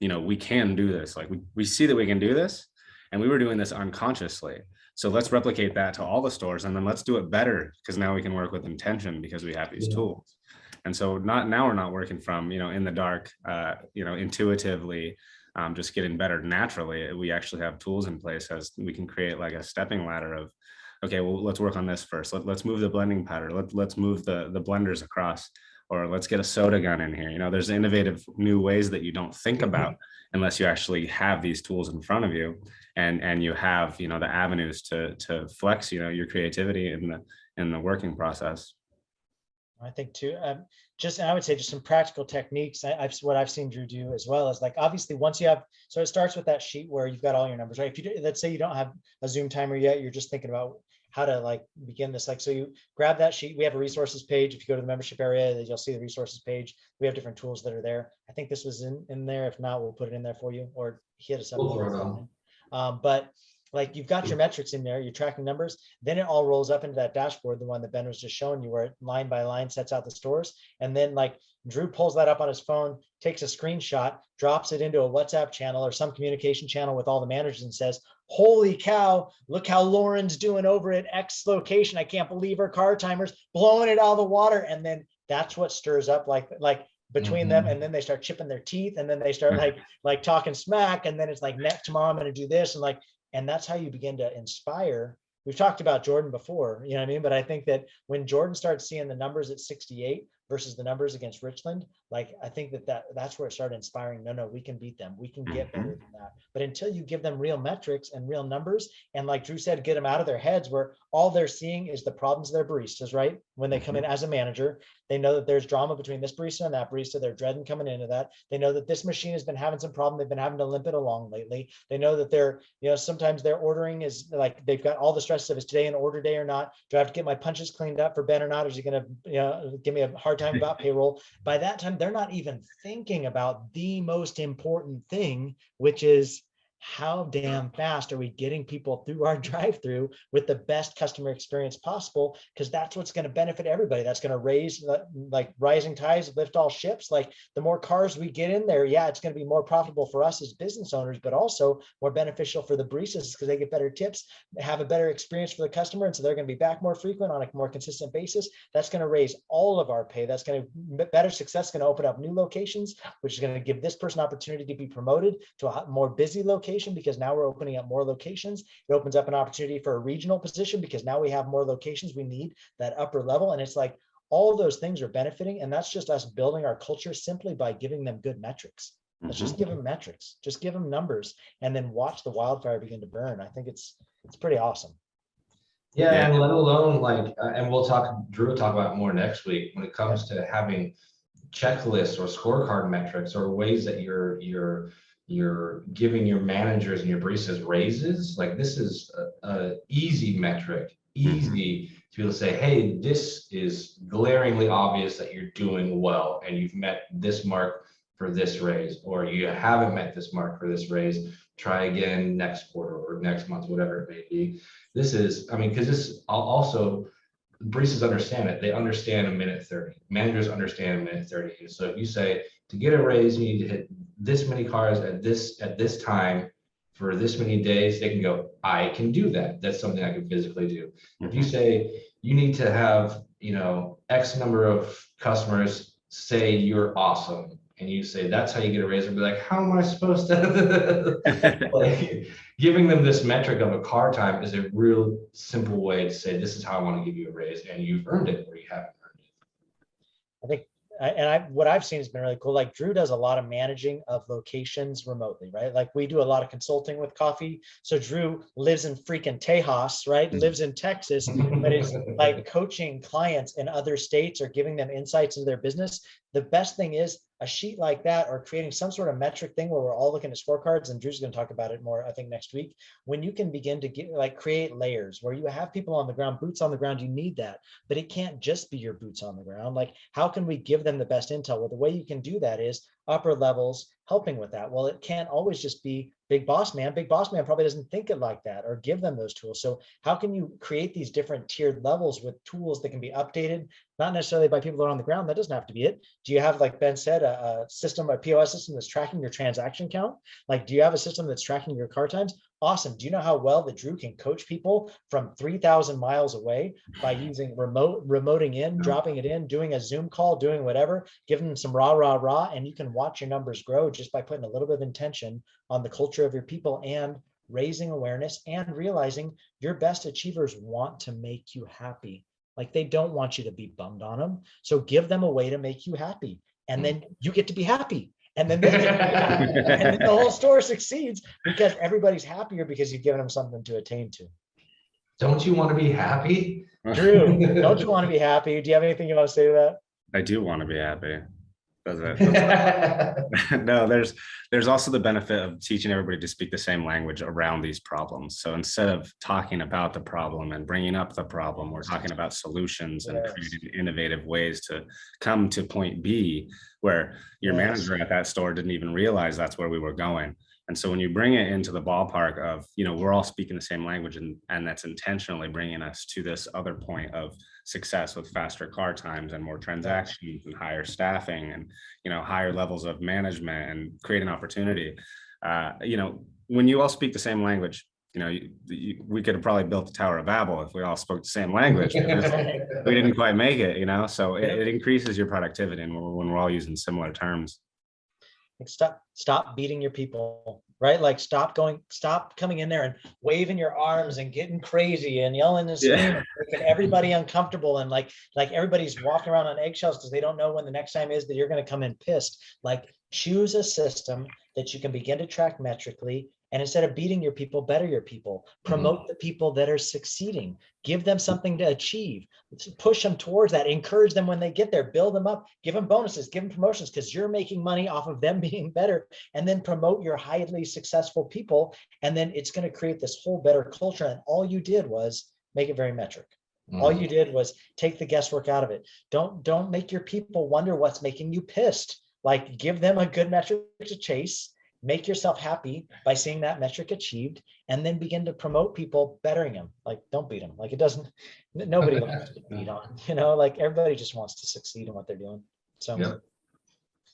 we can do this. Like we see that we can do this, and we were doing this unconsciously. So let's replicate that to all the stores, and then let's do it better, because now we can work with intention because we have these tools. And so now we're not working from, in the dark, intuitively, just getting better naturally. We actually have tools in place as we can create like a stepping ladder of, okay, well, let's work on this first. Let's move the blending powder. Let's move the blenders across, or let's get a soda gun in here. There's innovative new ways that you don't think about unless you actually have these tools in front of you, and you have, the avenues to flex, your creativity in the working process. I think too, I would say just some practical techniques. What I've seen Drew do as well is, like, obviously once you have, so it starts with that sheet where you've got all your numbers, right? If you let's say you don't have a Zoom timer yet, you're just thinking about how to like begin this. Like, so you grab that sheet. We have a resources page. If you go to the membership area, you'll see the resources page. We have different tools that are there. I think this was in there. If not, we'll put it in there for you, or hit us up. We'll throw it on. But like you've got your metrics in there, you're tracking numbers, then it all rolls up into that dashboard, the one that Ben was just showing you, where it line by line sets out the stores. And then like Drew pulls that up on his phone, takes a screenshot, drops it into a WhatsApp channel or some communication channel with all the managers and says, holy cow, look how Lauren's doing over at X location. I can't believe her car timer's blowing it out of the water. And then that's what stirs up like between them, and then they start chipping their teeth, and then they start like talking smack, and then it's like, next tomorrow I'm going to do this, and that's how you begin to inspire. We've talked about Jordan before, you know what I mean? But I think that when Jordan starts seeing the numbers at 68 versus the numbers against Richland, like I think that's where it started inspiring. No, we can beat them. We can get better than that. But until you give them real metrics and real numbers, and like Drew said, get them out of their heads where all they're seeing is the problems of their baristas, right? When they come in as a manager, they know that there's drama between this barista and that barista. They're dreading coming into that. They know that this machine has been having some problem. They've been having to limp it along lately. They know that they're, sometimes their ordering is like, they've got all the stress of, is today an order day or not? Do I have to get my punches cleaned up for Ben or not? Or is he going to, give me a hard time about payroll? By that time, they're not even thinking about the most important thing, which is how damn fast are we getting people through our drive-through with the best customer experience possible? Because that's what's going to benefit everybody. That's going to raise, like rising tides lift all ships. Like the more cars we get in there, yeah, it's going to be more profitable for us as business owners, but also more beneficial for the baristas because they get better tips, have a better experience for the customer, and so they're going to be back more frequent on a more consistent basis. That's going to raise all of our pay. That's going to better success, going to open up new locations, which is going to give this person opportunity to be promoted to a more busy location, because now we're opening up more locations. It opens up an opportunity for a regional position because now we have more locations. We need that upper level. And it's like all of those things are benefiting. And that's just us building our culture simply by giving them good metrics. Let's just give them metrics, just give them numbers, and then watch the wildfire begin to burn. I think it's pretty awesome. Yeah, and let alone like, and Drew will talk about more next week when it comes to having checklists or scorecard metrics or ways that you're giving your managers and your baristas raises. Like this is a easy metric, easy to be able to say, hey, this is glaringly obvious that you're doing well and you've met this mark for this raise, or you haven't met this mark for this raise. Try again next quarter or next month, whatever it may be. This is, I mean, because this also, baristas understand it. They understand a minute 30. Managers understand a minute 30. So if you say, to get a raise, you need to hit this many cars at this time for this many days, they can go, I can do that. That's something I can physically do. If you say you need to have, X number of customers say you're awesome, and you say that's how you get a raise, and be like, how am I supposed to? Like, giving them this metric of a car time is a real simple way to say, this is how I want to give you a raise, and you've earned it or you haven't earned it. I think, what I've seen has been really cool. Like Drew does a lot of managing of locations remotely, right? Like we do a lot of consulting with coffee. So Drew lives in freaking Tejas, right? Lives in Texas, but is like coaching clients in other states or giving them insights into their business. The best thing is a sheet like that, or creating some sort of metric thing where we're all looking at scorecards, and Drew's going to talk about it more, I think, next week, when you can begin to create layers where you have people on the ground, boots on the ground. You need that, but it can't just be your boots on the ground. Like, how can we give them the best intel? Well, the way you can do that is upper levels helping with that. Well, it can't always just be big boss man. Big boss man probably doesn't think it like that or give them those tools. So how can you create these different tiered levels with tools that can be updated, not necessarily by people that are on the ground? That doesn't have to be it. Do you have, like Ben said, a POS system that's tracking your transaction count? Like, do you have a system that's tracking your car times? Awesome. Do you know how well that Drew can coach people from 3,000 miles away by using remoting in, dropping it in, doing a Zoom call, doing whatever, giving them some rah, and you can watch your numbers grow just by putting a little bit of intention on the culture of your people and raising awareness and realizing your best achievers want to make you happy. Like, they don't want you to be bummed on them. So give them a way to make you happy, and then you get to be happy. And then they get to be happy. And then the whole store succeeds because everybody's happier because you've given them something to attain to. Don't you want to be happy? Drew, don't you want to be happy? Do you have anything you want to say to that? I do want to be happy. No, there's also the benefit of teaching everybody to speak the same language around these problems. So instead of talking about the problem and bringing up the problem, we're talking about solutions and creating innovative ways to come to point B, where your manager at that store didn't even realize that's where we were going. And so when you bring it into the ballpark of, we're all speaking the same language, and that's intentionally bringing us to this other point of success with faster car times and more transactions and higher staffing and, higher levels of management and creating opportunity. When you all speak the same language, we could have probably built the Tower of Babel if we all spoke the same language. We didn't quite make it, so it increases your productivity and when we're all using similar terms. Stop beating your people, right? Like stop coming in there and waving your arms and getting crazy and yelling and screaming, making everybody uncomfortable, and like everybody's walking around on eggshells because they don't know when the next time is that you're going to come in pissed. Like, choose a system that you can begin to track metrically, and instead of beating your people, better your people. Promote the people that are succeeding. Give them something to achieve. Push them towards that. Encourage them when they get there. Build them up. Give them bonuses. Give them promotions, because you're making money off of them being better. And then promote your highly successful people. And then it's going to create this whole better culture. And all you did was make it very metric. All you did was take the guesswork out of it. Don't make your people wonder what's making you pissed. Like, give them a good metric to chase. Make yourself happy by seeing that metric achieved, and then begin to promote people, bettering them. Like, don't beat them. Like, nobody wants to be beat on, like everybody just wants to succeed in what they're doing. So. Yep.